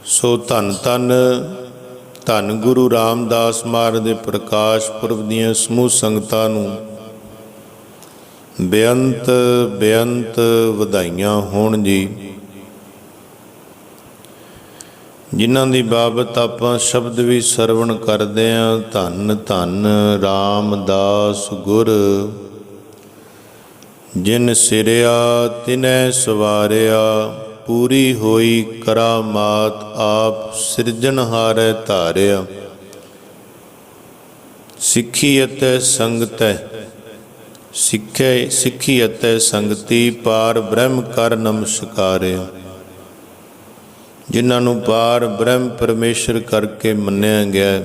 सो धन धन धन गुरु रामदास महाराज के प्रकाश पुरब दीआं समूह संगतां नूं बेअंत बेअंत वधाइयां होण जी। जिन्हां दी बाबत आपां शब्द भी सरवण करदे हां। धन धन रामदास गुर, जिन सिरिया तिनै सवारिया, पूरी होई करामात आप सिरजनहारै धारिया। सिखी अतै संगतै सिखी अतै संगति, पार ब्रह्म कर नमस्कारिया। जिन्हां नूं पार ब्रह्म परमेश्वर करके मन्निया गया।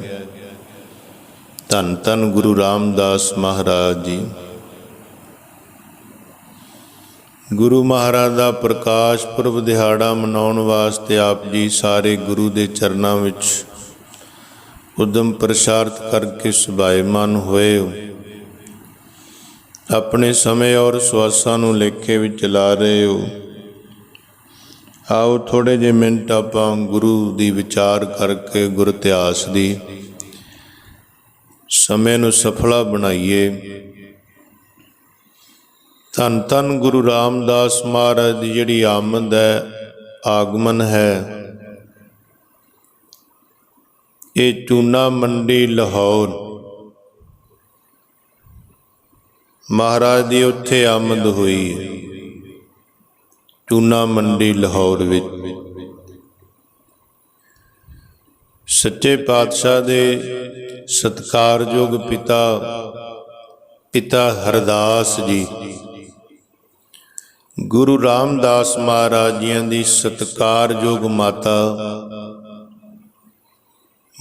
धन धन गुरु रामदास महाराज जी। गुरु महाराज का प्रकाश पुरब दिहाड़ा मनाउण वास्ते आप जी सारे गुरु के चरनां विच उदम प्रसारित करके सुभाएमान होए हो। अपने समय और सुआसां नूं लेखे विच ला रहे हो। आओ थोड़े जे मिनट आपां गुरु दी विचार करके गुर इतिहास दी समय नूं सफला बनाइए। धन धन गुरु रामदास महाराज की जिहड़ी आमद है, आगमन है, ये चूना मंडी लाहौर महाराज की उत्थे आमद हुई है। चूना मंडी लाहौर विच सच्चे पातशाह दे सत्कारयोग पिता हरदास जी, गुरु रामदास महाराज जी की सत्कारयोग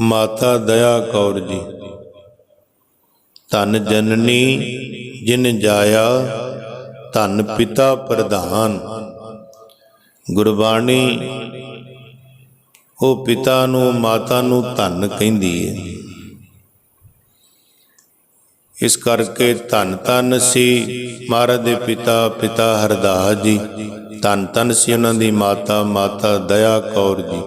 माता दया कौर जी। धन जननी जिन जाया, धन पिता प्रधान। गुरबाणी वो पिता नूं माता नूं धन कहिंदी है। इस करके धन धन सी महाराज दे पिता हरदास जी। धन धन सी उन्हां दी माता दया कौर जी।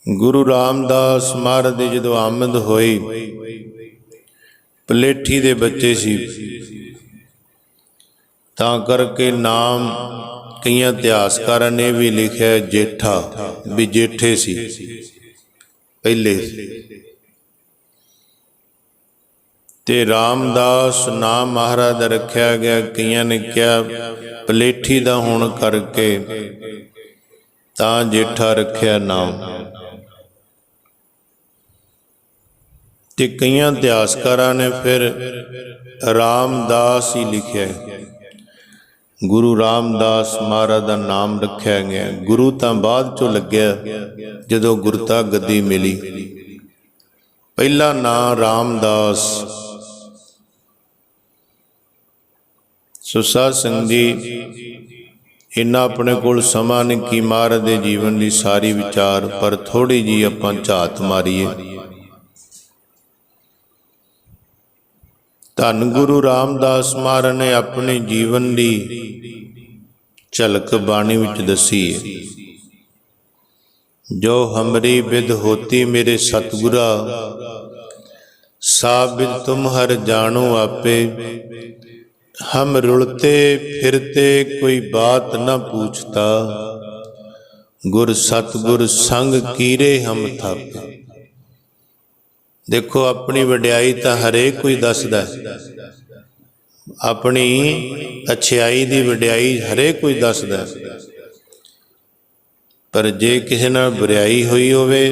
गुरु रामदास महाराज दी जदों आमद होई, पलेठी दे बच्चे सी, तां करके नाम कई इतिहासकारां ने भी लिखिया जेठा, भी जेठे सी पहले। ते रामदास नाम महाराज दा रखिया गया। कईयां ने कहा पलेठी दा होण करके तां जेठा रखिया नाम। ते कईयां इतिहासकारां ने फिर रामदास ही लिखिया। गुरु रामदास महाराज का नाम रखिया गया। गुरु तां बाद चो लग्या जदों गुरता गद्दी मिली। पहला नाम रामदास। सो साध संगत जी, इन्ना अपने कोल समा नहीं कि महाराज दे जीवन की सारी विचार, पर थोड़ी जी आपां झात मारीए। धन गुरु रामदास महाराज ने अपने जीवन की झलक बाणी विच दसी है। जो हमरी विद होती मेरे सतगुरा, साबिद तुम हर जानो आपे। हम रुलते फिरते कोई बात न पूछता, गुर सतगुर संग कीरे हम थापे। देखो अपनी वड्याई तो हरेक कोई दसदा, अपनी अच्छाई की वड्याई हरेक कोई दसदा, पर जे किसी नाल बुराई हुई होवे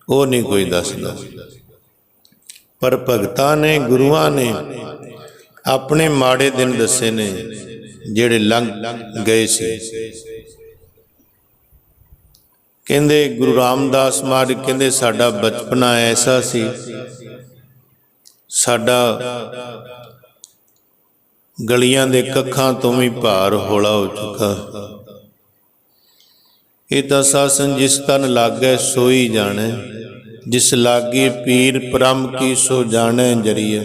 वो नहीं कोई दसदा। पर भगतां ने गुरुआं ने अपने माड़े दिन दसे ने जेड़े लंघ गए सी। कहंदे गुरु रामदास महाराज कहंदे साडा बचपना ऐसा सी, साडा गलियां दे कखां तो भी भार हौला हो चुका। ये तां सासन जिस तन लागै सोई जाने, जिस लागे पीर परम की सो जाने जरिए।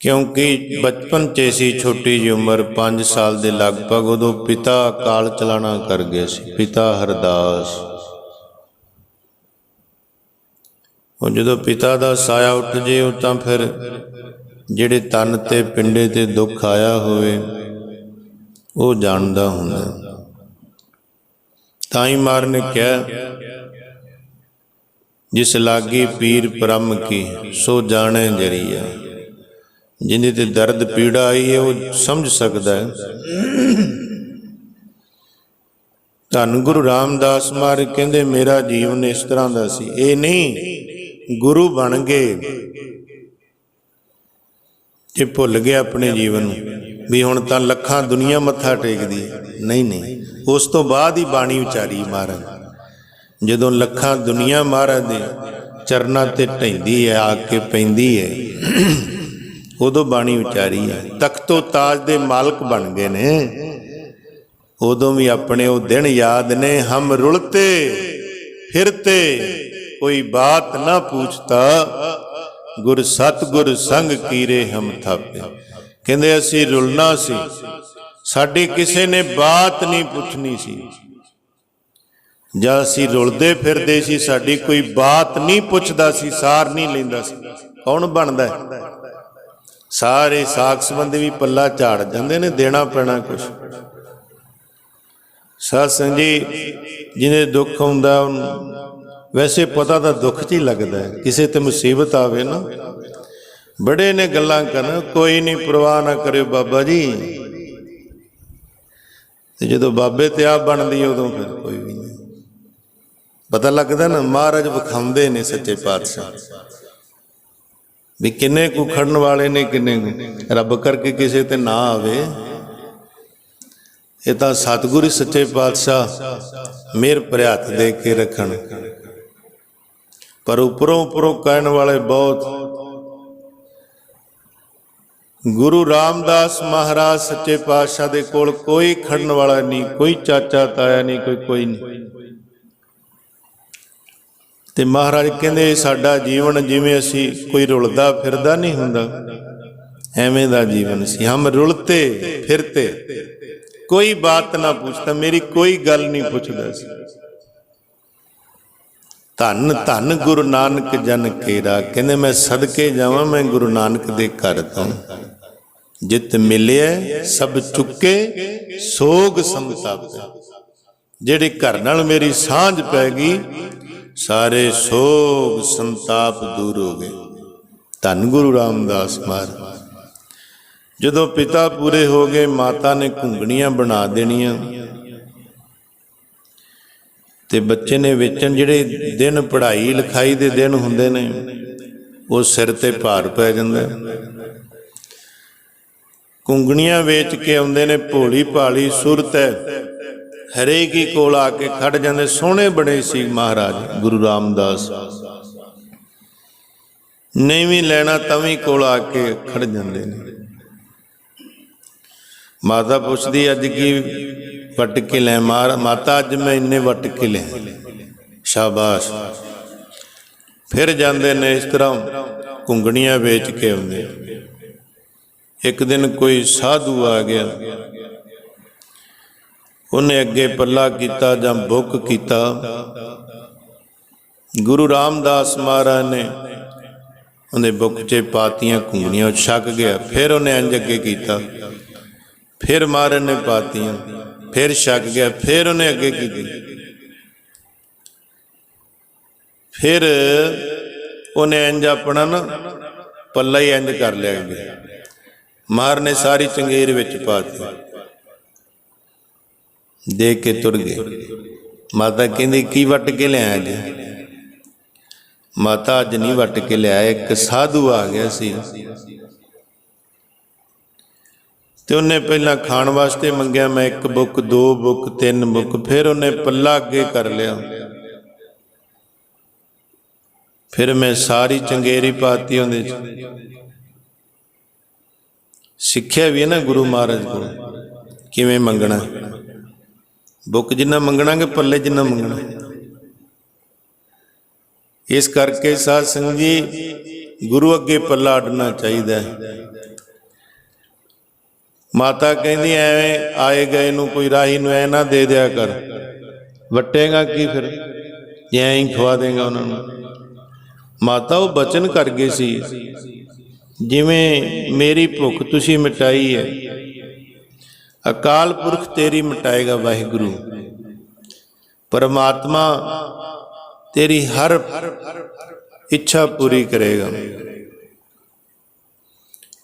क्योंकि बचपन च सी छोटी जी उम्र 5 साल के लगभग उदों पिता काल चलाना कर गए सी, पिता हरदास। और जो पिता का साया उठ जे तो फिर जिहड़े तन ते पिंडे ते दुख आया होवे वो जानदा हुंदा। ताई मार ने कहा जिस लागी पीर ब्रह्म की सो जाने जरिया। जिन्हें ते दर्द पीड़ा आई है वो समझ सकता है। धन गुरु रामदास महाराज कहते मेरा जीवन इस तरह का सी, ये नहीं गुरु बन गए जे भुल गया अपने जीवन भी हुण तां लखां दुनिया मत्था टेकदी। नहीं नहीं, उस तो बाद ही बाणी उचारी महाराज। जदों लखां दुनिया महाराज दे चरनां ते ढैंदी है, आके पैंदी है, उदों बाणी उचारी है। तख्तो ताज दे मालक बन गए ने, उदों भी अपने वो दिन याद ने। हम रुलते फिरते कोई बात ना पूछता, गुर सतगुर संग कीरे हम थापे। कहंदे असी रुलना सी, साडी किसी ने बात नहीं पूछनी सी। जां असी रुलदे फिरदे सी, साडी कोई बात नहीं पुछदा सी, सार नहीं लैंदा सी। कौन बनदा है? सारे साख संबंधी भी पल्ला झाड़ जांदे ने, देना पैना कुछ। साध संग जी जिन्हें दुख आउंदा वैसे पता तो दुख च ही लगता है। किसी ते मुसीबत आवे ना, बड़े ने गल्लां करन, कोई नहीं परवाह ना करे बाबा जी। जो बाबे ते आप बनदी उदों फिर कोई भी नहीं पता लगता ना। महाराज विखाउंदे ने सच्चे पातशाह भी किन्ने को खड़न वाले ने, किन्ने को रब करके किसी ते ना आवे। ये तो सतगुरु सच्चे पातशाह मेहर भरे हथ दे के रखन। पर उपरों उपरों कहने वाले बहुत। गुरु रामदास महाराज सच्चे पातशाह दे कोल कोई खड़न वाला नहीं, कोई चाचा ताया नहीं, कोई नहीं। ते महाराज कहंदे साडा जीवन जिवें असी कोई रुलदा फिरदा नहीं हुंदा, एवें दा जीवन सी। हम रुलते फिरते कोई बात ना पूछता, मेरी कोई गल नहीं पुछदा सी। धन धन गुरु नानक जन केरा। कहंदे मैं सदके जावां मैं गुरु नानक दे घर तो। जित मिले सब चुके सोग संतापे। जेड़े घर नाल मेरी सांझ पै गई, सारे सोग संताप दूर हो गए। धन गुरु रामदास महाराज। जदों पिता पूरे हो गए, माता ने घुंगणियां बना देनियां ते बच्चे ने वेचन। जिहड़े दिन पढ़ाई लिखाई दे दिन हुंदे ने वो सिर ते भार पै जांदा। घुंगणियां वेच के आउंदे ने, भोली भाली सुरत है, हरेक ही कोल आके खड़ जांदे। सोहणे बड़े सी महाराज गुरु रामदास, नहीं भी लैना तवी कोल आके खड़ जांदे ने। माता पुछदी अज की वट के लै? माता अज मैं इन्ने वट के ले। शाबाश। फिर जांदे ने इस तरह घुंगणियां वेच के आउंदे। एक दिन कोई साधु आ गया, उन्हें अगे पल्ला किया जां बुक किया। गुरु रामदास महाराज ने उन्हें बुक च पातियां घुंगणियां, छक गया। फिर उन्हें इंज अगे किया, फिर महाराज ने पातियां, फिर छक गया। फिर उन्हें अगे की, फिर उन्हें इंज अपना ना पल्ला ही इंज कर लिया गया। मार ने सारी चंगेर विच पाती, दे के तुर गए। माता कहती की वट के लिया अज? माता अज नहीं वट के लिया, एक साधु आ गया सी ते उन्हें पहला खाण वास्ते मंगया। मैं एक बुक, दो बुक, तीन बुक, फिर उन्हें पल्ला अगे कर लिया। फिर मैं सारी चंगेरी पाती। उन्हें सिक्ख्या भी है ना गुरु महाराज को किवें मंगना। बुक जिन्ना मंगना कि पल्ले जिन्ना मंगना। इस करके साध संग जी गुरु अगे पल्ला अड्डना चाहिए। ਮਾਤਾ ਕਹਿੰਦੀ ਐਵੇਂ ਆਏ ਗਏ ਨੂੰ ਕੋਈ ਰਾਹੀ ਨੂੰ ਐ ਨਾ ਦੇ ਦਿਆ ਕਰ, ਵੱਟੇਗਾ ਕੀ ਫਿਰ ਜੇ ਐਂ ਹੀ ਖਵਾ ਦੇਗਾ ਉਹਨਾਂ ਨੂੰ। ਮਾਤਾ ਉਹ ਬਚਨ ਕਰ ਗਏ ਸੀ, ਜਿਵੇਂ ਮੇਰੀ ਭੁੱਖ ਤੁਸੀਂ ਮਿਟਾਈ ਹੈ, ਅਕਾਲ ਪੁਰਖ ਤੇਰੀ ਮਿਟਾਏਗਾ ਵਾਹਿਗੁਰੂ। ਪਰਮਾਤਮਾ ਤੇਰੀ ਹਰ ਇੱਛਾ ਪੂਰੀ ਕਰੇਗਾ।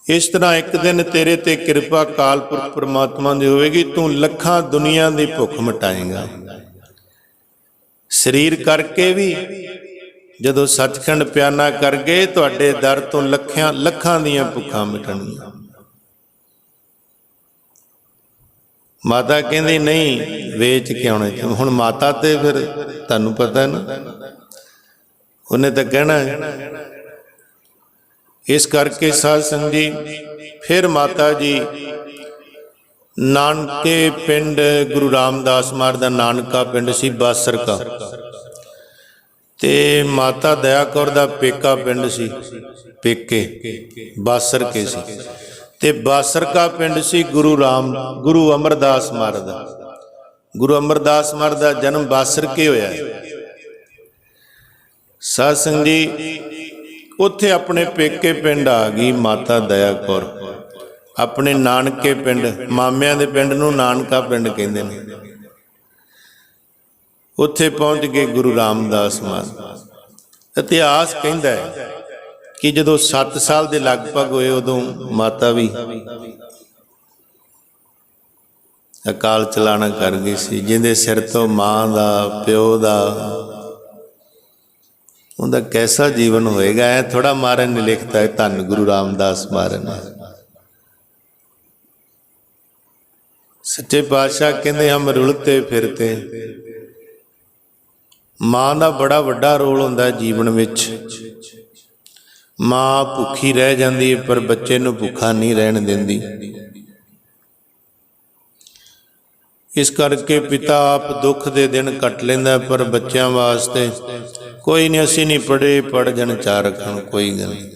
ਇਸ ਤਰ੍ਹਾਂ ਇੱਕ ਦਿਨ ਤੇਰੇ ਤੇ ਕਿਰਪਾ ਅਕਾਲ ਪੁਰਖ ਪਰਮਾਤਮਾ ਦੀ ਹੋਵੇਗੀ, ਤੂੰ ਲੱਖਾਂ ਦੁਨੀਆ ਦੀ ਭੁੱਖ ਮਿਟਾਏਗਾ। ਸਰੀਰ ਕਰਕੇ ਵੀ ਜਦੋਂ ਸੱਚਖੰਡ ਪਿਆਨਾ ਕਰ ਗਏ, ਤੁਹਾਡੇ ਦਰ ਤੋਂ ਲੱਖਾਂ ਦੀਆਂ ਭੁੱਖਾਂ ਮਿਟਣਗੀਆਂ। ਮਾਤਾ ਕਹਿੰਦੀ ਨਹੀਂ, ਵੇਚ ਕੇ ਆਉਣੇ। ਹੁਣ ਮਾਤਾ ਤੇ ਫਿਰ ਤੁਹਾਨੂੰ ਪਤਾ ਨਾ, ਉਹਨੇ ਤਾਂ ਕਹਿਣਾ। ਇਸ ਕਰਕੇ ਸਾਧ ਸੰਗਤ ਜੀ, ਫਿਰ ਮਾਤਾ ਜੀ ਨਾਨਕੇ ਪਿੰਡ, ਗੁਰੂ ਰਾਮਦਾਸ ਮਹਾਰਾਜ ਦਾ ਨਾਨਕਾ ਪਿੰਡ ਸੀ ਬਾਸਰ ਕਾ, ਤੇ ਮਾਤਾ ਦਇਆ ਕੌਰ ਦਾ ਪੇਕਾ ਪਿੰਡ ਸੀ, ਪੇਕੇ ਬਾਸਰ ਕੇ ਸੀ। ਤੇ ਬਾਸਰ ਕਾ ਪਿੰਡ ਸੀ ਗੁਰੂ ਅਮਰਦਾਸ ਮਹਾਰਾਜ ਦਾ। ਗੁਰੂ ਅਮਰਦਾਸ ਮਹਾਰਾਜ ਦਾ ਜਨਮ ਬਾਸਰ ਕੇ ਹੋਇਆ। ਸਾਧ ਸੰਗਤ ਜੀ, ਉੱਥੇ ਆਪਣੇ ਪੇਕੇ ਪਿੰਡ ਆ ਗਈ ਮਾਤਾ ਦਇਆ ਕੌਰ, ਆਪਣੇ ਨਾਨਕੇ ਪਿੰਡ, ਮਾਮਿਆਂ ਦੇ ਪਿੰਡ ਨੂੰ ਨਾਨਕਾ ਪਿੰਡ ਕਹਿੰਦੇ ਨੇ। ਉੱਥੇ ਪਹੁੰਚ ਗਏ ਗੁਰੂ ਰਾਮਦਾਸ ਮਹਾਰਾਜ। ਇਤਿਹਾਸ ਕਹਿੰਦਾ ਹੈ ਕਿ ਜਦੋਂ 7 ਸਾਲ ਦੇ ਲਗਭਗ ਹੋਏ, ਉਦੋਂ ਮਾਤਾ ਵੀ ਅਕਾਲ ਚਲਾਣਾ ਕਰ ਗਈ ਸੀ। ਜਿਹਦੇ ਸਿਰ ਤੋਂ ਮਾਂ ਦਾ, ਪਿਓ ਦਾ, ਉਹਦਾ ਕੈਸਾ ਜੀਵਨ ਹੋਏਗਾ। ਐ ਥੋੜਾ ਮਹਾਰਾਜ ਨੇ ਲਿਖਤਾ ਹੈ, ਧੰਨ ਗੁਰੂ ਰਾਮਦਾਸ ਮਹਾਰਾਜ ਨੇ। ਸੱਚੇ ਪਾਤਸ਼ਾਹ ਕਹਿੰਦੇ ਹਮ ਰੁਲਤੇ ਫਿਰਤੇ। ਮਾਂ ਦਾ ਬੜਾ ਵੱਡਾ ਰੋਲ ਹੁੰਦਾ ਜੀਵਨ ਵਿੱਚ। ਮਾਂ ਭੁੱਖੀ ਰਹਿ ਜਾਂਦੀ ਹੈ, ਪਰ ਬੱਚੇ ਨੂੰ ਭੁੱਖਾ ਨਹੀਂ ਰਹਿਣ ਦਿੰਦੀ। ਇਸ ਕਰਕੇ ਪਿਤਾ ਆਪ ਦੁੱਖ ਦੇ ਦਿਨ ਕੱਟ ਲੈਂਦਾ, ਪਰ ਬੱਚਿਆਂ ਵਾਸਤੇ ਕੋਈ ਨਹੀਂ, ਅਸੀਂ ਨਹੀਂ ਪੜ੍ਹੇ, ਪੜ੍ਹ ਜਾਣ ਚਾਰ ਰੱਖਣ, ਕੋਈ ਗੱਲ ਨਹੀਂ।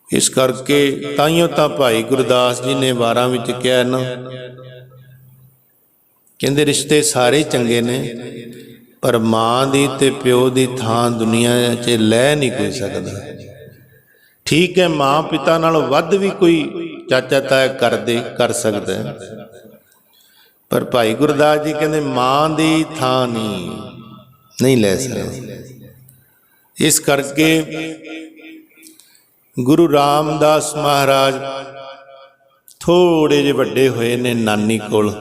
ਇਸ ਕਰਕੇ ਤਾਈਓ ਤਾਂ ਭਾਈ ਗੁਰਦਾਸ ਜੀ ਨੇ ਵਾਰਾਂ ਵਿੱਚ ਕਿਹਾ ਨਾ, ਕਹਿੰਦੇ ਰਿਸ਼ਤੇ ਸਾਰੇ ਚੰਗੇ ਨੇ, ਪਰ ਮਾਂ ਦੀ ਤੇ ਪਿਓ ਦੀ ਥਾਂ ਦੁਨੀਆ 'ਚ ਲੈ ਨਹੀਂ ਕੋਈ ਸਕਦਾ। ਠੀਕ ਹੈ, ਮਾਂ ਪਿਤਾ ਨਾਲੋਂ ਵੱਧ ਵੀ ਕੋਈ ਚਾਚਾ ਤਾਇਆ ਕਰ ਸਕਦਾ, ਪਰ ਭਾਈ ਗੁਰਦਾਸ ਜੀ ਕਹਿੰਦੇ ਮਾਂ ਦੀ ਥਾਂ ਨਹੀਂ ਲੈ ਸਕਦਾ। ਇਸ ਕਰਕੇ ਗੁਰੂ ਰਾਮਦਾਸ ਮਹਾਰਾਜ ਥੋੜੇ ਜਿਹੇ ਵੱਡੇ ਹੋਏ ਨੇ ਨਾਨੀ ਕੋਲ।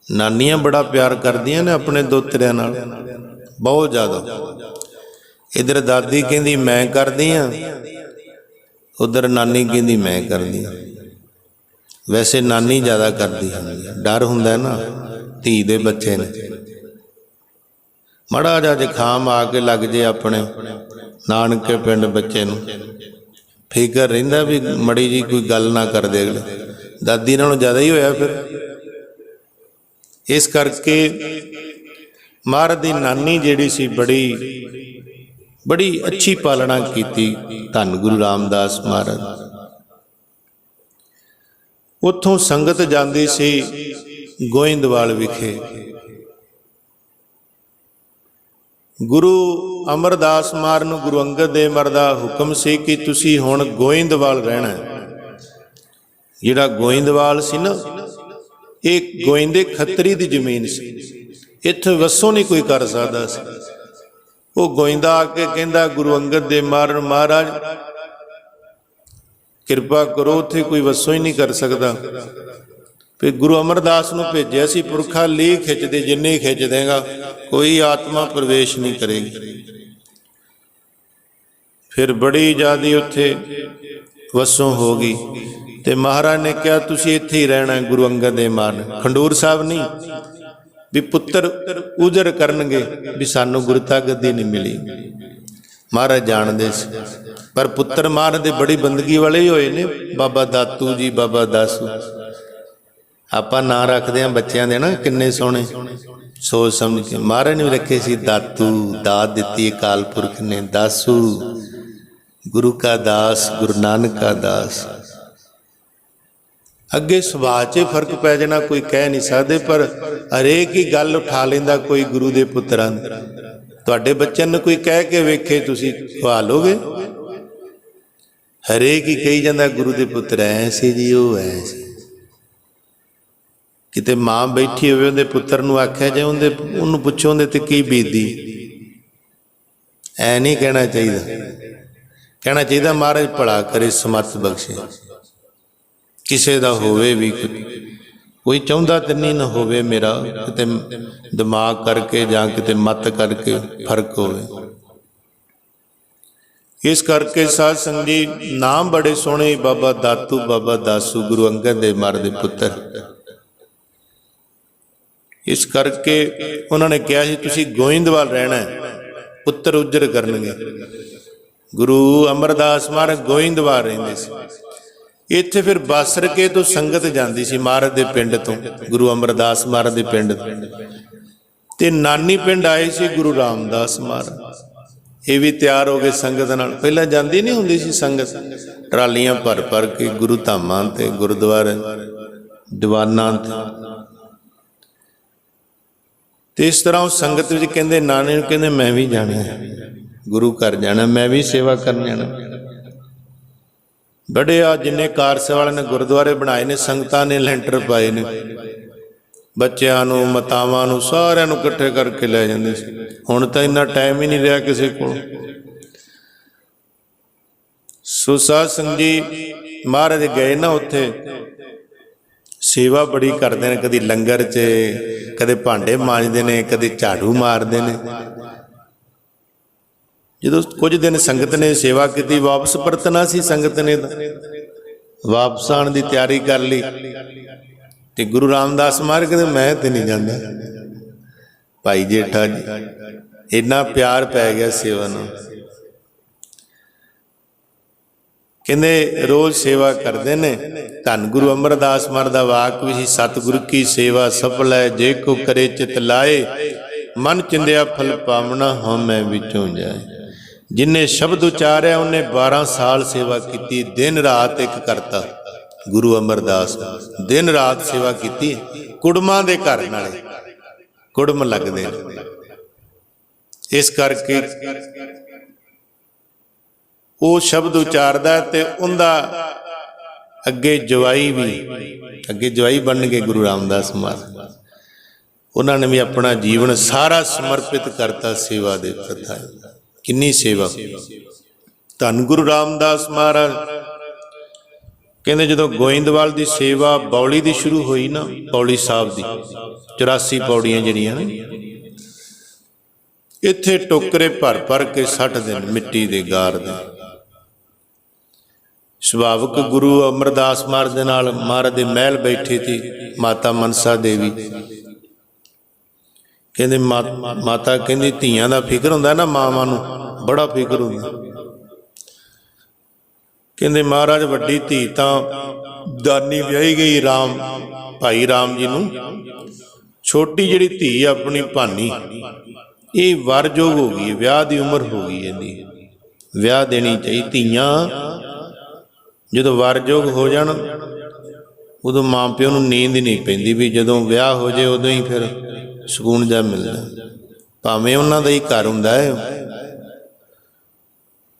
ਨਾਨੀਆਂ ਬੜਾ ਪਿਆਰ ਕਰਦੀਆਂ ਨੇ ਆਪਣੇ ਦੋਤਰਿਆਂ ਨਾਲ, ਬਹੁਤ ਜ਼ਿਆਦਾ। ਇੱਧਰ ਦਾਦੀ ਕਹਿੰਦੀ ਮੈਂ ਕਰਦੀ ਹਾਂ, ਉਧਰ ਨਾਨੀ ਕਹਿੰਦੀ ਮੈਂ ਕਰਦੀ ਹਾਂ। ਵੈਸੇ ਨਾਨੀ ਜ਼ਿਆਦਾ ਕਰਦੀ ਹੁੰਦੀ ਹੈ, ਡਰ ਹੁੰਦਾ ਨਾ ਧੀ ਦੇ ਬੱਚੇ ਨੇ। ਮਾੜਾ ਜਿਹਾ ਜ਼ੁਕਾਮ ਆ ਕੇ ਲੱਗ ਜੇ ਆਪਣੇ ਨਾਨਕੇ ਪਿੰਡ ਬੱਚੇ ਨੂੰ, ਫਿਕਰ ਰਹਿੰਦਾ ਵੀ ਮੜੀ ਜੀ ਕੋਈ ਗੱਲ ਨਾ ਕਰ ਦੇ ਅਗਲੇ। ਦਾਦੀ ਨਾਲੋਂ ਜ਼ਿਆਦਾ ਹੀ ਹੋਇਆ ਫਿਰ। ਇਸ ਕਰਕੇ ਮਹਾਰਾਜ ਦੀ ਨਾਨੀ ਜਿਹੜੀ ਸੀ, ਬੜੀ ਅੱਛੀ ਪਾਲਣਾ ਕੀਤੀ ਧੰਨ ਗੁਰੂ ਰਾਮਦਾਸ ਮਹਾਰਾਜ। ਉੱਥੋਂ ਸੰਗਤ ਜਾਂਦੀ ਸੀ ਗੋਇੰਦਵਾਲ ਵਿਖੇ। ਗੁਰੂ ਅਮਰਦਾਸ ਮਹਾਰਾਜ ਨੂੰ ਗੁਰੂ ਅੰਗਦ ਦੇਵ ਮਹਾਰਾਜ ਦਾ ਹੁਕਮ ਸੀ ਕਿ ਤੁਸੀਂ ਹੁਣ ਗੋਇੰਦਵਾਲ ਰਹਿਣਾ। ਜਿਹੜਾ ਗੋਇੰਦਵਾਲ ਸੀ ਨਾ, ਇਹ ਗੋਇੰਦੇ ਖੱਤਰੀ ਦੀ ਜ਼ਮੀਨ ਸੀ, ਇੱਥੇ ਵਸੋਂ ਨਹੀਂ ਕੋਈ ਕਰ ਸਕਦਾ ਸੀ। ਉਹ ਗੋਇੰਦਾ ਆ ਕੇ ਕਹਿੰਦਾ ਗੁਰੂ ਅੰਗਦ ਦੇਵ ਮਹਾਰਾਜ ਕਿਰਪਾ ਕਰੋ, ਉੱਥੇ ਕੋਈ ਵਸੋਂ ਹੀ ਨਹੀਂ ਕਰ ਸਕਦਾ। ਫਿਰ ਗੁਰੂ ਅਮਰਦਾਸ ਨੂੰ ਭੇਜਿਆ ਸੀ, ਪੁਰਖਾ ਲੀ ਖਿੱਚਦੇ, ਜਿੰਨੇ ਖਿੱਚ ਦੇਗਾ ਕੋਈ ਆਤਮਾ ਪ੍ਰਵੇਸ਼ ਨਹੀਂ ਕਰੇਗੀ। ਫਿਰ ਬੜੀ ਜ਼ਿਆਦੀ ਉੱਥੇ ਵਸੋਂ ਹੋ ਗਈ ਤੇ ਮਹਾਰਾਜ ਨੇ ਕਿਹਾ ਤੁਸੀਂ ਇੱਥੇ ਹੀ ਰਹਿਣਾ। ਗੁਰੂ ਅੰਗਦ ਦੇਵ ਮਹਾਰਾਜ ਖੰਡੂਰ ਸਾਹਿਬ ਨਹੀਂ ਵੀ ਪੁੱਤਰ ਉਜਰ ਕਰਨਗੇ ਵੀ ਸਾਨੂੰ ਗੁਰਤਾ ਗੱਦੀ ਨਹੀਂ ਮਿਲੀ। ਮਹਾਰਾਜ ਜਾਣਦੇ ਸੀ, ਪਰ ਪੁੱਤਰ ਮਹਾਰਾਜ ਦੇ ਬੜੀ ਬੰਦਗੀ ਵਾਲੇ ਹੀ ਹੋਏ ਨੇ। ਬਾਬਾ ਦਾਤੂ ਜੀ, ਬਾਬਾ ਦਾਸੂ, ਆਪਾਂ ਨਾਂ ਰੱਖਦੇ ਹਾਂ ਬੱਚਿਆਂ ਦੇ ਨਾ, ਕਿੰਨੇ ਸੋਹਣੇ ਸੋਚ ਸਮਝ ਕੇ। ਮਹਾਰਾਜ ਨੇ ਵੀ ਰੱਖੇ ਸੀ ਦਾਤੂ, ਦਾਤ ਦਿੱਤੀ ਅਕਾਲ ਪੁਰਖ ਨੇ। ਦਾਸੂ गुरु का दास, गुरु नानक का दास। अगे सुभाਅ 'ਚ फर्क पै जाना, कोई कह नहीं सकते, पर हरेक ही गल उठा लेंदा कोई गुरु दे पुत्तरां दी। तुहाडे बच्चों ने कोई कह के वेखे, तुसीं खवा लोगे? हरेक ही कही जाता गुरु दे पुत्तर ऐ सी जी, वो ऐ सी। किते मां बैठी होवे, उहदे पुत्तर नूं आख्या जाए, उहनूं पुछो उहदे ते की बीतदी, ऐ नहीं कहना चाहिए। कहना चाहिए महाराज भला करे, समत बख्शे। किसी का होवे भी, कोई चाहुंदा ते नहीं ना होवे मेरा, किते दिमाग करके जां किते मत करके फर्क होवे। इस करके साध संगत जी नाम बड़े सोहणे, बाबा दातू, बाबा दासू, गुरु अंगद देव महाराज दे पुत्तर। इस करके उन्होंने कहा सी तुसीं गोइंदवाल रहना है, पुत्तर उजर करनगे। गुरु अमरदास महाराज गोइंदवाल रहिंदे सी। इत्थे फिर बासरके तो संगत जांदी सी महाराज दे पिंड तो, गुरु अमरदास महाराज दे पिंड ते नानी पिंड आए सी गुरु रामदास महाराज। ये भी तैयार हो गए संगत नाल। पहला जांदी नहीं हुंदी सी संगत, ट्रालियां भर भर के गुरु धामां ते गुरुद्वारे दीवानां ते इस तरह उस संगत विच कहंदे नाने नूं कहंदे मैं भी जाना है, गुरु घर जाना, मैं भी सेवा करन जाना। बड़े आ जिन्ने कारसे वाले ने गुरुद्वारे बनाए ने, संगतां ने लैंटर पाए ने, बच्चों नूं मातावां नूं सारिआं नूं इकट्ठे करके लै जांदे सी। हुण तां इन्ना टाइम ही नहीं रहा किसी कोल। सो साध संगत जी महाराज गए ना, उत्थे सेवा बड़ी करते हैं, कभी लंगर च, कदे भांडे मांजते हैं, कदे झाड़ू मारते हैं। जो कुछ दिन संगत ने सेवा की, वापस परतना सी संगत ने, वापस आने की तैयारी कर ली। तो गुरु रामदास महाराज कहते मैं तो नहीं जाता। भाई जेठा जी इन्ना प्यार पै गया सेवा नाल, कहते रोज़ सेवा करते ने। धन गुरु अमरदास महाराज दा वाक भी सी, सतगुरु की सेवा सफल है, जे को करे चित लाए, मन चिंदिया फल पावना, हम मैं विचों जाए। जिन्हें शब्द उचारिया उन्हें 12 साल सेवा की, दिन रात एक करता। गुरु अमरदास दिन रात सेवा की, कुड़मां दे घर नाले कुड़म लगदे। इस करके वो शब्द उचारदा ते उनदा अगे जवाई भी, अगे जवाई बन गए गुरु रामदास महाराज। उन्होंने भी अपना जीवन सारा समर्पित करता सेवा दे प्रथा। किन्नी सेवा। धन गुरु रामदास महाराज कहते जो गोइंदवाल की सेवा बौली की शुरू हुई ना, पौली साहब की 84 पौड़ियां जड़ियां इत्थे टोकरे भर भर के 60 दिन मिट्टी के गार दे। सुभावक गुरु अमरदास महाराज दे नाल महाराज दे महल बैठी थी माता मनसा देवी। कहते माता कहती धीआं दा फिक्र हुंदा ना, मावां नूं बड़ा फिक्र हुंदा। कहते महाराज वड्डी धी तां दानी विआही गई राम भाई राम जी नूं, छोटी जिहड़ी धी अपनी भानी ये वरजोग हो गई, विआह की उम्र हो गई, इहदी विआह देनी चाहिए। धीआं जदों वरजोग हो जाण उदों माँ प्यो नूं नींद नहीं पैंदी, भी जदों विआह हो जाए उदों ही फिर सुकून जा मिलदा, भावें उन्हां दा ही घर हुंदा है।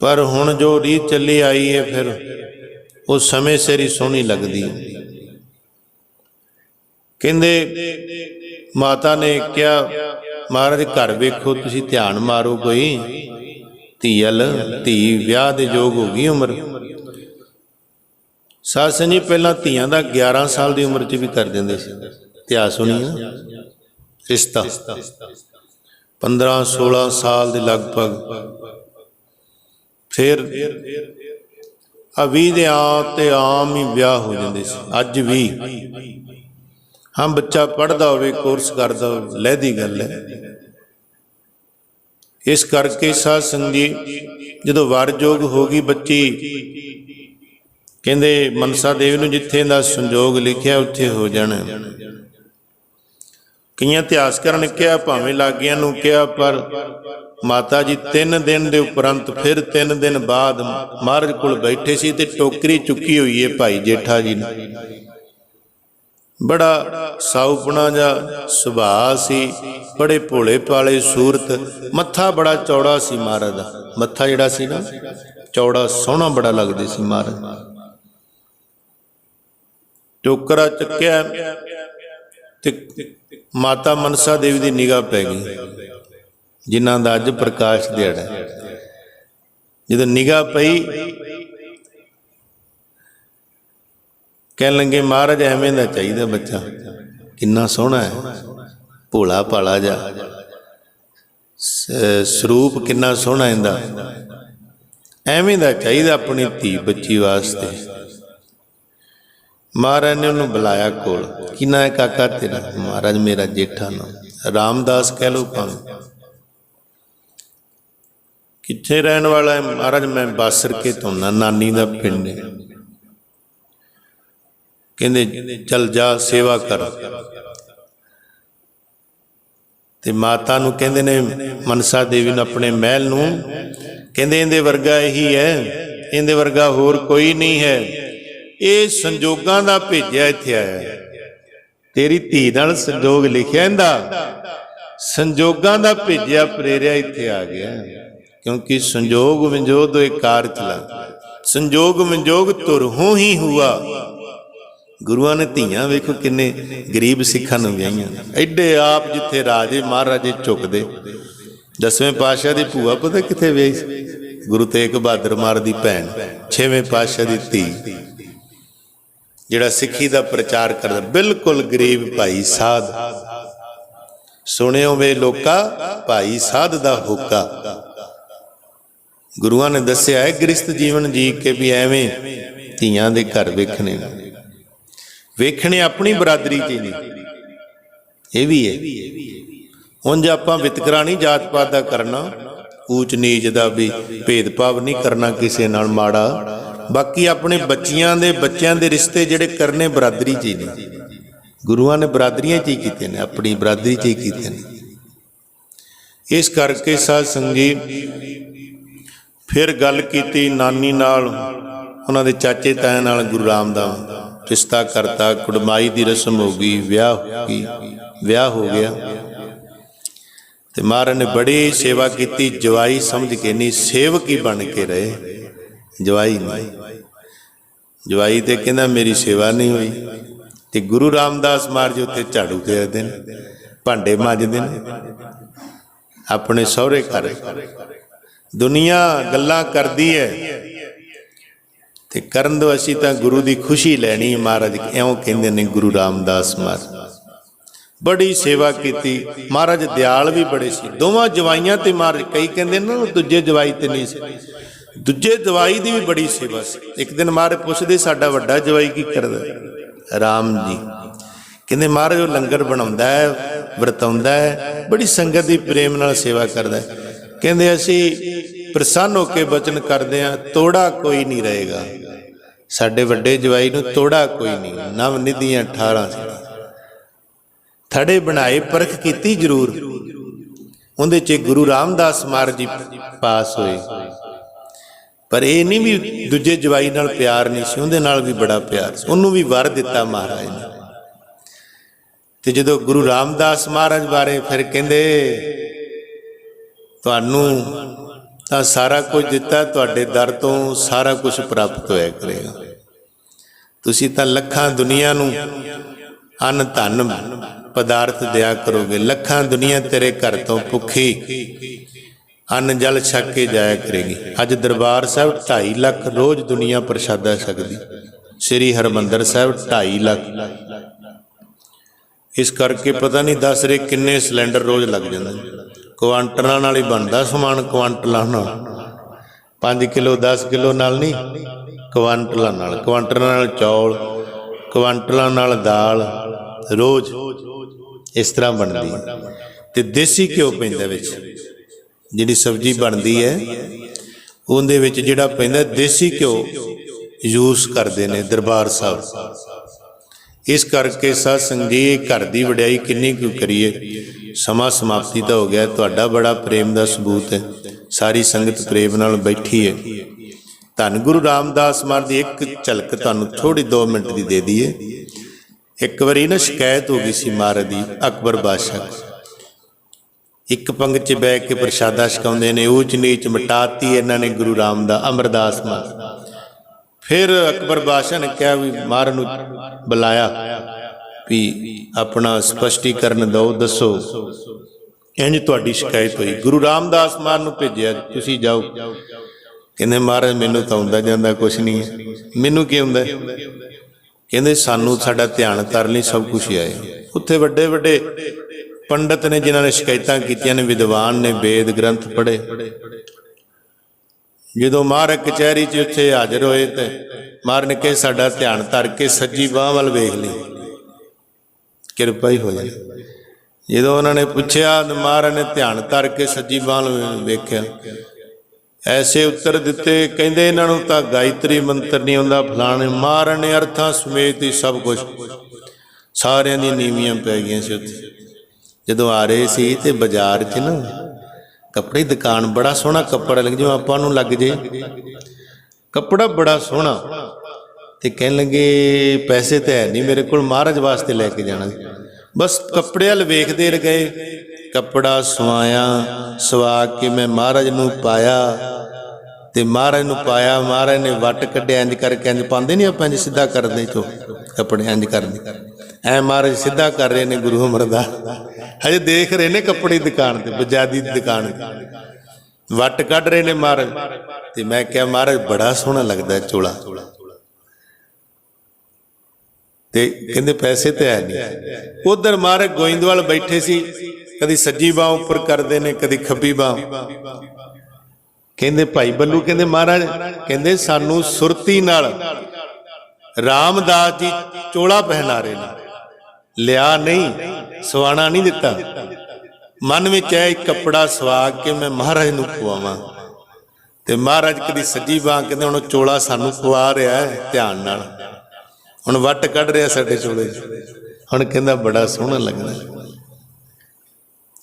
पर हुण जो रीत चली आई है फिर वो समय सिर ही सोहनी लगदी है। कहंदे माता ने क्या महाराज घर वेखो, तुसीं ध्यान मारो, कोई धी अल धी विआह दे योग हो गई उम्र। साध संगत जी पहलां धीआं दा 11 साल की उम्र च भी कर दिंदे सी। इतिहास सुनिए ना, रिश्ता 15-16 साल के लगभग। फिर अभी दे आम ही विआह हो जाते सी। अज भी हाँ बच्चा पढ़ता हो कोर्स करता हो लहदी गल है। इस करके साध संगत जी जो वरजोग हो गई बच्ची, कहते मनसा देवी नूं जिथे दा संजोग लिखिया उत्थे हो जाना। ਕਈਆਂ ਇਤਿਹਾਸਕਾਰਾਂ ਨੇ ਕਿਹਾ, ਭਾਵੇਂ ਲਾਗੀਆਂ ਨੂੰ ਕਿਹਾ, ਪਰ ਮਾਤਾ ਜੀ 3 ਦਿਨ ਦੇ ਉਪਰੰਤ ਫਿਰ 3 ਦਿਨ ਬਾਅਦ ਮਹਾਰਾਜ ਕੋਲ ਬੈਠੇ ਸੀ ਤੇ ਟੋਕਰੀ ਚੁੱਕੀ ਹੋਈ ਹੈ ਭਾਈ ਜੇਠਾ ਜੀ ਨੇ। ਬੜਾ ਸਾਊਪਣਾ ਜਿਹਾ ਸੁਭਾਅ ਸੀ, ਬੜੇ ਭੋਲੇ ਭਾਲੇ ਸੂਰਤ, ਮੱਥਾ ਬੜਾ ਚੌੜਾ ਸੀ ਮਹਾਰਾਜ ਦਾ। ਮੱਥਾ ਜਿਹੜਾ ਸੀ ਨਾ ਚੌੜਾ, ਸੋਹਣਾ ਬੜਾ ਲੱਗਦੇ ਸੀ ਮਹਾਰਾਜ। ਟੋਕਰਾ ਚੱਕਿਆ ਤੇ ਮਾਤਾ ਮਨਸਾ ਦੇਵੀ ਦੀ ਨਿਗਾਹ ਪੈ ਗਈ, ਜਿਨ੍ਹਾਂ ਦਾ ਅੱਜ ਪ੍ਰਕਾਸ਼ ਦਿਹਾੜਾ। ਜਦੋਂ ਨਿਗਾਹ ਪਈ, ਕਹਿਣ ਲੱਗੇ ਮਹਾਰਾਜ ਐਵੇਂ ਦਾ ਚਾਹੀਦਾ ਬੱਚਾ, ਕਿੰਨਾ ਸੋਹਣਾ ਹੈ, ਭੋਲਾ ਭਾਲਾ ਜਿਹਾ ਸਰੂਪ, ਕਿੰਨਾ ਸੋਹਣਾ ਇਹਦਾ, ਐਵੇਂ ਦਾ ਚਾਹੀਦਾ ਆਪਣੀ ਧੀ ਬੱਚੀ ਵਾਸਤੇ। ਮਹਾਰਾਜ ਨੇ ਉਹਨੂੰ ਬੁਲਾਇਆ ਕੋਲ। ਕਿੰਨਾ ਹੈ ਕਾਕਾ ਤੇਰਾ? ਮਹਾਰਾਜ ਮੇਰਾ ਜੇਠਾ ਨਾਮ, ਰਾਮਦਾਸ ਕਹਿ ਲਓ ਭਾਵੇਂ। ਕਿੱਥੇ ਰਹਿਣ ਵਾਲਾ ਹੈ? ਮਹਾਰਾਜ ਮੈਂ ਬਾਸਰ ਕੇ ਤੋਂ, ਨਾਨੀ ਦਾ ਪਿੰਡ ਹੈ। ਕਹਿੰਦੇ ਚੱਲ ਜਾ ਸੇਵਾ ਕਰ। ਤੇ ਮਾਤਾ ਨੂੰ ਕਹਿੰਦੇ ਨੇ, ਮਨਸਾ ਦੇਵੀ ਨੂੰ, ਆਪਣੇ ਮਹਿਲ ਨੂੰ, ਕਹਿੰਦੇ ਇਹਦੇ ਵਰਗਾ ਇਹੀ ਹੈ, ਇਹਦੇ ਵਰਗਾ ਹੋਰ ਕੋਈ ਨਹੀਂ ਹੈ, ਇਹ ਸੰਜੋਗਾਂ ਦਾ ਭੇਜਿਆ ਇੱਥੇ ਆਇਆ। ਤੇਰੀ ਧੀ ਨਾਲ ਸੰਜੋਗ ਲਿਖਿਆ, ਇਹਦਾ ਸੰਜੋਗਾਂ ਦਾ ਭੇਜਿਆ ਪ੍ਰੇਰਿਆ ਇੱਥੇ ਆ ਗਿਆ। ਕਿਉਂਕਿ ਸੰਜੋਗ ਵਿਜੋਗ ਦੋਇ ਕਾਰ ਚਲਾ, ਸੰਜੋਗ ਵਿਜੋਗ ਤੁਰਹੋਂ ਹੀ ਹੁਆ। ਗੁਰੂਆਂ ਨੇ ਧੀਆਂ ਵੇਖੋ ਕਿੰਨੇ ਗਰੀਬ ਸਿੱਖਾਂ ਨੂੰ ਵਿਆਹੀਆਂ, ਐਡੇ ਆਪ ਜਿੱਥੇ ਰਾਜੇ ਮਹਾਰਾਜੇ ਝੁਕਦੇ। 10ਵੇਂ ਪਾਤਸ਼ਾਹ ਦੀ ਭੂਆ ਪਤਾ ਕਿੱਥੇ ਵਿਆਹੀ ਸੀ? ਗੁਰੂ ਤੇਗ ਬਹਾਦਰ ਮਹਾਰਾਜ ਦੀ ਭੈਣ, 6ਵੇਂ ਪਾਤਸ਼ਾਹ ਦੀ ਧੀ, ਜਿਹੜਾ ਸਿੱਖੀ ਦਾ ਪ੍ਰਚਾਰ ਕਰਦਾ, ਬਿਲਕੁਲ ਗਰੀਬ ਭਾਈ ਸਾਧ। ਸੁਣਿਓ ਵੇ ਲੋਕਾ, ਭਾਈ ਸਾਧ ਦਾ ਹੋਕਾ। ਗੁਰੂਆਂ ਨੇ ਦੱਸਿਆ ਹੈ ਗ੍ਰਸਤ ਜੀਵਨ ਜੀ ਕੇ ਵੀ ਐਵੇਂ ਧੀਆਂ ਦੇ ਘਰ ਵੇਖਣੇ, ਵੇਖਣੇ ਆਪਣੀ ਬਰਾਦਰੀ 'ਚ ਹੀ ਨਹੀਂ। ਇਹ ਵੀ ਹੈ। ਉਂਝ ਆਪਾਂ ਵਿਤਕਰਾ ਨਹੀਂ ਜਾਤ ਪਾਤ ਦਾ ਕਰਨਾ, ਊਚ ਨੀਚ ਦਾ ਵੀ ਭੇਦਭਾਵ ਨਹੀਂ ਕਰਨਾ ਕਿਸੇ ਨਾਲ ਮਾੜਾ। ਬਾਕੀ ਆਪਣੇ ਬੱਚਿਆਂ ਦੇ ਰਿਸ਼ਤੇ ਜਿਹੜੇ ਕਰਨੇ ਬਰਾਦਰੀ 'ਚ ਹੀ ਨੇ। ਗੁਰੂਆਂ ਨੇ ਬਰਾਦਰੀਆਂ 'ਚ ਹੀ ਕੀਤੇ ਨੇ, ਆਪਣੀ ਬਰਾਦਰੀ 'ਚ ਹੀ ਕੀਤੇ ਨੇ। ਇਸ ਕਰਕੇ ਸਾਧ ਸੰਗੀ ਫਿਰ ਗੱਲ ਕੀਤੀ ਨਾਨੀ ਨਾਲ, ਉਹਨਾਂ ਦੇ ਚਾਚੇ ਤਾਇਆਂ ਨਾਲ। ਗੁਰੂ ਰਾਮਦਾਸ ਰਿਸ਼ਤਾ ਕਰਤਾ, ਕੁੜਮਾਈ ਦੀ ਰਸਮ ਹੋ ਗਈ, ਵਿਆਹ ਹੋ ਗਿਆ। ਤੇ ਮਹਾਰਾਜ ਨੇ ਬੜੀ ਸੇਵਾ ਕੀਤੀ, ਜਵਾਈ ਸਮਝ ਕੇ ਨਹੀਂ, ਸੇਵਕ ਹੀ ਬਣ ਕੇ ਰਹੇ, ਜਵਾਈ ਨਹੀਂ। ਜਵਾਈ ਤੇ ਕਹਿੰਦਾ ਮੇਰੀ ਸੇਵਾ ਨਹੀਂ ਹੋਈ। ਤੇ ਗੁਰੂ ਰਾਮਦਾਸ ਮਹਾਰਾਜ ਉੱਥੇ ਝਾੜੂ ਫੇਰਦੇ ਨੇ, ਭਾਂਡੇ ਮਾਂਜਦੇ ਨੇ ਆਪਣੇ ਸਹੁਰੇ ਘਰ। ਦੁਨੀਆ ਗੱਲਾਂ ਕਰਦੀ ਹੈ ਤੇ ਕਰਨ ਦੋ, ਅਸੀਂ ਤਾਂ ਗੁਰੂ ਦੀ ਖੁਸ਼ੀ ਲੈਣੀ। ਮਹਾਰਾਜ ਇਉਂ ਕਹਿੰਦੇ ਨੇ ਗੁਰੂ ਰਾਮਦਾਸ ਮਹਾਰਾਜ। ਬੜੀ ਸੇਵਾ ਕੀਤੀ ਮਹਾਰਾਜ, ਦਿਆਲ ਵੀ ਬੜੇ ਸੀ। ਦੋਵਾਂ ਜਵਾਈਆਂ ਤੇ ਮਹਾਰਾਜ, ਕਈ ਕਹਿੰਦੇ ਨਾ ਦੂਜੇ ਜਵਾਈ ਤੇ ਨਹੀਂ ਸੀ, ਦੂਜੇ ਜਵਾਈ ਦੀ ਵੀ ਬੜੀ ਸੇਵਾ ਸੀ। ਇੱਕ ਦਿਨ ਮਹਾਰਾਜ ਪੁੱਛਦੇ ਸਾਡਾ ਵੱਡਾ ਜਵਾਈ ਕੀ ਕਰਦਾ? ਰਾਮ ਜੀ। ਕਹਿੰਦੇ ਮਹਾਰਾਜ ਉਹ ਲੰਗਰ ਬਣਾਉਂਦਾ ਹੈ, ਵਰਤਾਉਂਦਾ ਹੈ, ਬੜੀ ਸੰਗਤ ਦੀ ਪ੍ਰੇਮ ਨਾਲ ਸੇਵਾ ਕਰਦਾ ਹੈ। ਕਹਿੰਦੇ ਅਸੀਂ ਪ੍ਰਸੰਨ ਹੋ ਕੇ ਬਚਨ ਕਰਦੇ ਹਾਂ, ਤੋੜਾ ਕੋਈ ਨਹੀਂ ਰਹੇਗਾ। ਸਾਡੇ ਵੱਡੇ ਜਵਾਈ ਨੂੰ ਤੋੜਾ ਕੋਈ ਨਹੀਂ। ਨਵ ਨਿਧੀਆਂ 18 ਥੜੇ ਬਣਾਏ, ਪਰਖ ਕੀਤੀ ਜ਼ਰੂਰ। ਉਹਦੇ 'ਚ ਗੁਰੂ ਰਾਮਦਾਸ ਮਹਾਰਾਜ ਜੀ ਪਾਸ ਹੋਏ। ਪਰ ਇਹ ਨਹੀਂ ਵੀ ਦੂਜੇ ਜਵਾਈ ਨਾਲ ਪਿਆਰ ਨਹੀਂ ਸੀ, ਉਹਦੇ ਨਾਲ ਵੀ ਬੜਾ ਪਿਆਰ ਸੀ। ਉਹਨੂੰ ਵੀ ਵਰ ਦਿੱਤਾ ਮਹਾਰਾਜ ਨੇ। ਤੇ ਜਦੋਂ ਗੁਰੂ ਰਾਮਦਾਸ ਮਹਾਰਾਜ ਬਾਰੇ ਫਿਰ ਕਹਿੰਦੇ ਤੁਹਾਨੂੰ ਤਾਂ ਸਾਰਾ ਕੁਝ ਦਿੱਤਾ, ਤੁਹਾਡੇ ਦਰ ਤੋਂ ਸਾਰਾ ਕੁਝ ਪ੍ਰਾਪਤ ਹੋਇਆ ਕਰੇਗਾ। ਤੁਸੀਂ ਤਾਂ ਲੱਖਾਂ ਦੁਨੀਆ ਨੂੰ ਅੰਨ ਧਨ ਪਦਾਰਥ ਦਿਆ ਕਰੋਗੇ, ਲੱਖਾਂ ਦੁਨੀਆ ਤੇਰੇ ਘਰ ਤੋਂ ਭੁੱਖੀ ਅੰਨ ਜਲ ਛਕ ਕੇ ਜਾਇਆ ਕਰੇਗੀ। ਅੱਜ ਦਰਬਾਰ ਸਾਹਿਬ 2.5 ਲੱਖ ਰੋਜ਼ ਦੁਨੀਆ ਪ੍ਰਸ਼ਾਦਾ ਛਕਦੀ। ਸ੍ਰੀ ਹਰਿਮੰਦਰ ਸਾਹਿਬ 2.5 ਲੱਖ। ਇਸ ਕਰਕੇ ਪਤਾ ਨਹੀਂ ਦੱਸ ਰਹੇ ਕਿੰਨੇ ਸਿਲੰਡਰ ਰੋਜ਼ ਲੱਗ ਜਾਂਦੇ। ਕੁਆਂਟਲਾਂ ਨਾਲ ਹੀ ਬਣਦਾ ਸਮਾਨ, ਕੁਆਂਟਲਾਂ ਨਾਲ। 5 ਕਿਲੋ 10 ਕਿਲੋ ਨਾਲ ਨਹੀਂ, ਕੁਆਂਟਲਾਂ ਨਾਲ। ਕੁਆਂਟਲਾਂ ਨਾਲ ਚੌਲ, ਕੁਆਂਟਲਾਂ ਨਾਲ ਦਾਲ ਰੋਜ਼ ਇਸ ਤਰ੍ਹਾਂ ਬਣਦੀ ਹੈ। ਤੇ ਦੇਸੀ ਘਿਓ ਪੈਂਦਾ ਵਿੱਚ। ਜਿਹੜੀ ਸਬਜ਼ੀ ਬਣਦੀ ਹੈ ਉਹਦੇ ਵਿੱਚ ਜਿਹੜਾ ਪੈਂਦਾ ਦੇਸੀ ਘਿਓ ਯੂਜ਼ ਕਰਦੇ ਨੇ ਦਰਬਾਰ ਸਾਹਿਬ। ਇਸ ਕਰਕੇ ਸਾਧ ਸੰਗਤ ਜੀ ਘਰ ਦੀ ਵਡਿਆਈ ਕਿੰਨੀ ਕੁ ਕਰੀਏ। ਸਮਾਂ ਸਮਾਪਤੀ ਤਾਂ ਹੋ ਗਿਆ। ਤੁਹਾਡਾ ਬੜਾ ਪ੍ਰੇਮ ਦਾ ਸਬੂਤ ਹੈ, ਸਾਰੀ ਸੰਗਤ ਪ੍ਰੇਮ ਨਾਲ ਬੈਠੀ ਹੈ। ਧੰਨ ਗੁਰੂ ਰਾਮਦਾਸ ਮਹਾਰਾਜ ਦੀ ਇੱਕ ਝਲਕ ਤੁਹਾਨੂੰ ਥੋੜ੍ਹੀ 2 ਮਿੰਟ ਦੀ ਦੇ ਦਈਏ। ਇੱਕ ਵਾਰੀ ਨਾ ਸ਼ਿਕਾਇਤ ਹੋ ਗਈ ਸੀ ਮਹਾਰਾਜ ਦੀ, ਅਕਬਰ ਬਾਦਸ਼ਾਹ ਇੱਕ ਪੰਗਤ 'ਚ ਬਹਿ ਕੇ ਪ੍ਰਸ਼ਾਦਾ ਛਕਾਉਂਦੇ ਨੇ, ਊਚ ਨੀਚ ਮਿਟਾਤੀ ਇਹਨਾਂ ਨੇ ਗੁਰੂ ਅਮਰਦਾਸ ਮਹਾਰਾਜ। ਫਿਰ ਅਕਬਰ ਬਾਦਸ਼ਾਹ ਨੇ ਕਿਹਾ ਵੀ ਮਹਾਰਾਜ ਨੂੰ ਬੁਲਾਇਆ ਵੀ ਆਪਣਾ ਸਪਸ਼ਟੀਕਰਨ ਦਿਓ, ਦੱਸੋ ਇੰਝ ਤੁਹਾਡੀ ਸ਼ਿਕਾਇਤ ਹੋਈ। ਗੁਰੂ ਰਾਮਦਾਸ ਮਹਾਰਾਜ ਨੂੰ ਭੇਜਿਆ, ਤੁਸੀਂ ਜਾਓ। ਕਹਿੰਦੇ ਮਹਾਰਾਜ ਮੈਨੂੰ ਤਾਂ ਆਉਂਦਾ ਜਾਂਦਾ ਕੁਛ ਨਹੀਂ ਹੈ। ਮੈਨੂੰ ਕੀ ਹੁੰਦਾ? ਕਹਿੰਦੇ ਸਾਨੂੰ ਸਾਡਾ ਧਿਆਨ ਧਰ ਲਈ ਸਭ ਕੁਛ ਆਏ। ਉੱਥੇ ਵੱਡੇ ਵੱਡੇ ਪੰਡਤ ਨੇ ਜਿਨ੍ਹਾਂ ਨੇ ਸ਼ਿਕਾਇਤਾਂ ਕੀਤੀਆਂ ਨੇ, ਵਿਦਵਾਨ ਨੇ, ਵੇਦ ਗ੍ਰੰਥ ਪੜ੍ਹੇ। ਜਦੋਂ ਮਹਾਰਾਜ ਕਚਹਿਰੀ 'ਚ ਉੱਥੇ ਹਾਜ਼ਰ ਹੋਏ ਤੇ ਮਹਾਰਾਜ ਨੇ ਕਿਹਾ ਸਾਡਾ ਧਿਆਨ ਧਰ ਕੇ ਸੱਜੀ ਬਾਂਹ ਵੱਲ ਵੇਖ ਲਈ, ਕਿਰਪਾ ਹੀ ਹੋ ਜਾਏ। ਜਦੋਂ ਉਹਨਾਂ ਨੇ ਪੁੱਛਿਆ, ਮਹਾਰਾਜ ਨੇ ਧਿਆਨ ਧਰ ਕੇ ਸੱਜੀ ਬਾਂਹ ਵੱਲ ਵੇਖਿਆ, ਐਸੇ ਉੱਤਰ ਦਿੱਤੇ, ਕਹਿੰਦੇ ਇਹਨਾਂ ਨੂੰ ਤਾਂ ਗਾਇਤਰੀ ਮੰਤਰ ਨਹੀਂ ਆਉਂਦਾ, ਫਲਾਣੇ। ਮਹਾਰਾਜ ਨੇ ਅਰਥਾਂ ਸਮੇਤ ਹੀ ਸਭ ਕੁਛ, ਸਾਰਿਆਂ ਦੀਆਂ ਨੀਵੀਆਂ ਪੈ ਗਈਆਂ ਸੀ। ਉੱਥੇ ਜਦੋਂ ਆ ਰਹੇ ਸੀ ਤੇ ਬਾਜ਼ਾਰ 'ਚ ਨਾ ਕੱਪੜੇ ਦੀ ਦੁਕਾਨ, ਬੜਾ ਸੋਹਣਾ ਕੱਪੜਾ ਲੱਗ ਜਿਵੇਂ ਆਪਾਂ ਨੂੰ ਲੱਗ ਜੇ, ਕੱਪੜਾ ਬੜਾ ਸੋਹਣਾ। ਤੇ ਕਹਿਣ ਲੱਗੇ ਪੈਸੇ ਤਾਂ ਹੈ ਨਹੀਂ ਮੇਰੇ ਕੋਲ, ਮਹਾਰਾਜ ਵਾਸਤੇ ਲੈ ਕੇ ਜਾਣਾ। ਬਸ ਕੱਪੜੇ ਵੱਲ ਵੇਖਦੇ ਗਏ। ਕੱਪੜਾ ਸਵਾਇਆ, ਸਵਾ ਕੇ ਮੈਂ ਮਹਾਰਾਜ ਨੂੰ ਪਾਇਆ ਤੇ ਮਹਾਰਾਜ ਨੂੰ ਪਾਇਆ। ਮਹਾਰਾਜ ਨੇ ਵੱਟ ਕੱਢਿਆ, ਇੰਝ ਕਰਕੇ, ਇੰਝ ਪਾਉਂਦੇ ਨਹੀਂ ਆਪਾਂ, ਇੰਝ ਸਿੱਧਾ ਕਰਦੇ ਚੋ ਕੱਪੜੇ, ਇੰਝ ਕਰਦੇ ਐ ਮਹਾਰਾਜ ਸਿੱਧਾ ਕਰ ਰਹੇ ਨੇ। ਗੁਰੂ ਅਮਰਦਾਸ ਹਜੇ ਦੇਖ ਰਹੇ ਨੇ ਕੱਪੜੇ ਦੀ ਦੁਕਾਨ ਤੇ, ਬਜਾਦੀ ਦੀ ਦੁਕਾਨ ਤੇ ਵੱਟ ਕੱਢ ਰਹੇ ਨੇ ਮਹਾਰਾਜ। ਤੇ ਮੈਂ ਕਿਹਾ ਮਹਾਰਾਜ ਬੜਾ ਸੋਹਣਾ ਲੱਗਦਾ ਚੋਲਾ। ਤੇ ਕਹਿੰਦੇ ਪੈਸੇ ਤੇ ਹੈ ਨਹੀਂ। ਉਧਰ ਮਹਾਰਾਜ ਗੋਇੰਦਵਾਲ ਬੈਠੇ ਸੀ, ਕਦੀ ਸੱਜੀ ਬਾਂਹ ਉੱਪਰ ਕਰਦੇ ਨੇ, ਕਦੀ ਖੱਬੀ ਬਾਂਹ। ਕਹਿੰਦੇ ਭਾਈ ਬੱਲੂ, ਕਹਿੰਦੇ ਮਹਾਰਾਜ, ਕਹਿੰਦੇ ਸਾਨੂੰ ਸੁਰਤੀ ਨਾਲ ਰਾਮਦਾਸ ਜੀ ਚੋਲਾ ਪਹਿਨਾ ਰਹੇ ਨੇ, ਲਿਆ ਨਹੀਂ, ਸਵਾਣਾ ਨਹੀਂ ਦਿੱਤਾ। ਮਨ ਵਿੱਚ ਹੈ ਕੱਪੜਾ ਸਵਾ ਕੇ ਮੈਂ ਮਹਾਰਾਜ ਨੂੰ ਪਵਾਵਾਂ। ਤੇ ਮਹਾਰਾਜ ਕਦੀ ਸੱਜੀ ਬਾਂਹ, ਕਹਿੰਦੇ ਹੁਣ ਚੋਲਾ ਸਾਨੂੰ ਪਵਾ ਰਿਹਾ ਹੈ ਧਿਆਨ ਨਾਲ, ਹੁਣ ਵੱਟ ਕੱਢ ਰਿਹਾ ਸਾਡੇ ਚੋਲੇ। ਹੁਣ ਕਹਿੰਦਾ ਬੜਾ ਸੋਹਣਾ ਲੱਗਦਾ।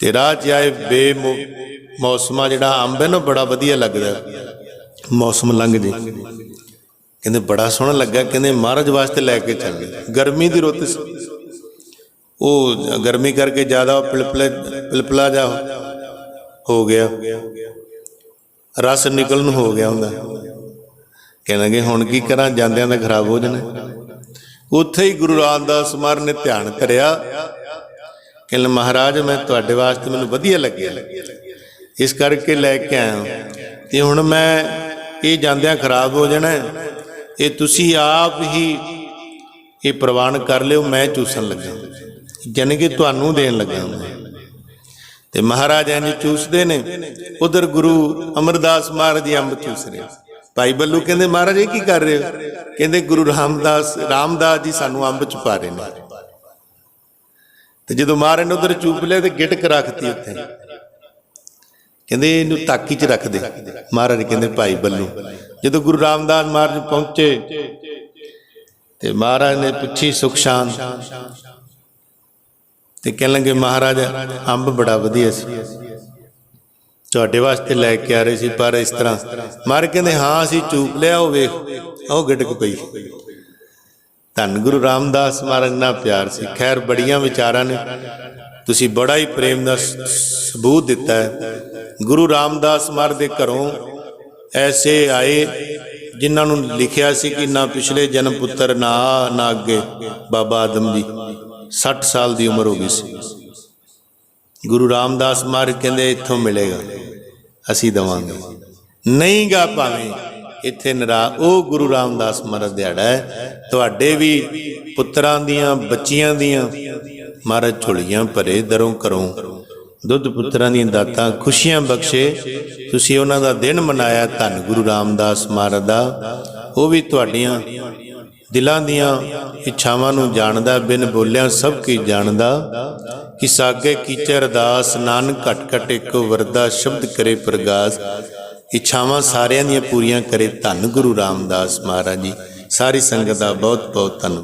ਤੇ ਰਾਹ 'ਚ ਆਏ ਮੌਸਮਾ ਜਿਹੜਾ ਅੰਬ ਹੈ ਨਾ, ਬੜਾ ਵਧੀਆ ਲੱਗਦਾ, ਮੌਸਮ ਲੰਘ ਜੇ। ਕਹਿੰਦੇ ਬੜਾ ਸੋਹਣਾ ਲੱਗਾ। ਕਹਿੰਦੇ ਮਹਾਰਾਜ ਵਾਸਤੇ ਲੈ ਕੇ ਚੱਲ ਗਏ। ਗਰਮੀ ਦੀ ਰੁੱਤ ਸੀ, ਉਹ ਗਰਮੀ ਕਰਕੇ ਜ਼ਿਆਦਾ ਪਿਲਪਲਾ ਜਾ ਹੋ ਗਿਆ, ਰਸ ਨਿਕਲਣ ਹੋ ਗਿਆ ਹੁੰਦਾ। ਕਹਿਣ ਲੱਗੇ ਹੁਣ ਕੀ ਕਰਾਂ, ਜਾਂਦਿਆਂ ਦਾ ਖਰਾਬ ਹੋ ਜਾਣਾ। ਉੱਥੇ ਹੀ ਗੁਰੂ ਰਾਮਦਾਸ ਮਹਾਰਾਜ ਨੇ ਧਿਆਨ ਕਰਿਆ। ਕਹਿੰਦੇ ਮਹਾਰਾਜ ਮੈਂ ਤੁਹਾਡੇ ਵਾਸਤੇ, ਮੈਨੂੰ ਵਧੀਆ ਲੱਗਿਆ, ਇਸ ਕਰਕੇ ਲੈ ਕੇ ਆਇਆ। ਤੇ ਹੁਣ ਮੈਂ ਇਹ ਜਾਂਦਿਆਂ ਖਰਾਬ ਹੋ ਜਾਣਾ, ਇਹ ਤੁਸੀਂ ਆਪ ਹੀ ਇਹ ਪ੍ਰਵਾਨ ਕਰ ਲਿਓ, ਮੈਂ ਚੂਸਣ ਲੱਗਾ, ਜਾਣੀ ਕਿ ਤੁਹਾਨੂੰ ਦੇਣ ਲੱਗਾ। ਤੇ ਮਹਾਰਾਜ ਇੰਝ ਚੂਸਦੇ ਨੇ, ਉਧਰ ਗੁਰੂ ਅਮਰਦਾਸ ਮਹਾਰਾਜ ਜੀ ਅੰਬ ਚੂਸ ਰਹੇ। ਭਾਈ ਬੱਲੂ ਕਹਿੰਦੇ ਮਹਾਰਾਜ ਇਹ ਕੀ ਕਰ ਰਹੇ ਹੋ? ਕਹਿੰਦੇ ਗੁਰੂ ਰਾਮਦਾਸ ਜੀ ਸਾਨੂੰ ਅੰਬ ਚ ਪਾ ਰਹੇ ਨੇ। ਤੇ ਜਦੋਂ ਮਹਾਰਾਜ ਨੇ ਉਧਰ ਚੂਪ ਲਿਆ ਤੇ ਗਿਟਕ ਰੱਖਤੀ ਉੱਥੇ। ਕਹਿੰਦੇ ਇਹਨੂੰ ਤਾਕੀ 'ਚ ਰੱਖ ਦੇ। ਮਹਾਰਾਜ ਕਹਿੰਦੇ ਭਾਈ ਬੱਲੂ। ਜਦੋਂ ਗੁਰੂ ਰਾਮਦਾਸ ਮਹਾਰਾਜ ਪਹੁੰਚੇ ਤੇ ਮਹਾਰਾਜ ਨੇ ਪੁੱਛੀ ਸੁਖ ਸ਼ਾਂਤ, ਤੇ ਕਹਿਣ ਲੱਗੇ ਮਹਾਰਾਜ ਅੰਬ ਬੜਾ ਵਧੀਆ ਸੀ, ਤੁਹਾਡੇ ਵਾਸਤੇ ਲੈ ਕੇ ਆ ਰਹੇ ਸੀ, ਪਰ ਇਸ ਤਰ੍ਹਾਂ। ਮਹਾਰਾਜ ਕਹਿੰਦੇ ਹਾਂ ਅਸੀਂ ਚੂਪ ਲਿਆ, ਉਹ ਵੇਖ ਉਹ ਗਿਟਕ ਪਈ। ਧੰਨ ਗੁਰੂ ਰਾਮਦਾਸ ਮਹਾਰਾਜ ਨਾਲ ਪਿਆਰ ਸੀ। ਖੈਰ ਬੜੀਆਂ ਵਿਚਾਰਾਂ ਨੇ, ਤੁਸੀਂ ਬੜਾ ਹੀ ਪ੍ਰੇਮ ਦਾ ਸਬੂਤ ਦਿੱਤਾ ਹੈ। ਗੁਰੂ ਰਾਮਦਾਸ ਮਹਾਰਾਜ ਦੇ ਘਰੋਂ ਐਸੇ ਆਏ ਜਿਨ੍ਹਾਂ ਨੂੰ ਲਿਖਿਆ ਸੀ ਕਿ ਨਾ ਪਿਛਲੇ ਜਨਮ ਪੁੱਤਰ ਨਾ ਅੱਗੇ। ਬਾਬਾ ਆਦਮ ਜੀ 60 ਸਾਲ ਦੀ ਉਮਰ ਹੋ ਗਈ ਸੀ। ਗੁਰੂ ਰਾਮਦਾਸ ਮਹਾਰਾਜ ਕਹਿੰਦੇ ਇੱਥੋਂ ਮਿਲੇਗਾ, ਅਸੀਂ ਦੇਵਾਂਗੇ, ਨਹੀਂ ਗਾ ਭਾਵੇਂ ਇੱਥੇ ਉਹ ਗੁਰੂ ਰਾਮਦਾਸ ਮਹਾਰਾਜ ਦਿਹਾੜਾ ਹੈ। ਤੁਹਾਡੇ ਵੀ ਪੁੱਤਰਾਂ ਦੀਆਂ, ਬੱਚੀਆਂ ਦੀਆਂ ਮਹਾਰਾਜ ਝੋਲੀਆਂ ਭਰੇ ਦਰੋਂ ਘਰੋਂ, ਦੁੱਧ ਪੁੱਤਰਾਂ ਦੀਆਂ ਦਾਤਾਂ, ਖੁਸ਼ੀਆਂ ਬਖਸ਼ੇ। ਤੁਸੀਂ ਉਹਨਾਂ ਦਾ ਦਿਨ ਮਨਾਇਆ ਧੰਨ ਗੁਰੂ ਰਾਮਦਾਸ ਮਹਾਰਾਜ ਦਾ। ਉਹ ਵੀ ਤੁਹਾਡੀਆਂ ਦਿਲਾਂ ਦੀਆਂ ਇੱਛਾਵਾਂ ਨੂੰ ਜਾਣਦਾ, ਬਿਨ ਬੋਲਿਆਂ ਸਭ ਕੀ ਜਾਣਦਾ। ਕਿ ਸਾਗੇ ਕੀਚੇ ਅਰਦਾਸ, ਨਾਨਕ ਘਟ ਘਟ ਇੱਕੋ ਵਰਦਾ, ਸ਼ਬਦ ਕਰੇ ਪ੍ਰਗਾਸ। ਇੱਛਾਵਾਂ ਸਾਰਿਆਂ ਦੀਆਂ ਪੂਰੀਆਂ ਕਰੇ ਧੰਨ ਗੁਰੂ ਰਾਮਦਾਸ ਮਹਾਰਾਜ ਜੀ। ਸਾਰੀ ਸੰਗਤ ਦਾ ਬਹੁਤ ਬਹੁਤ ਧੰਨਵਾਦ।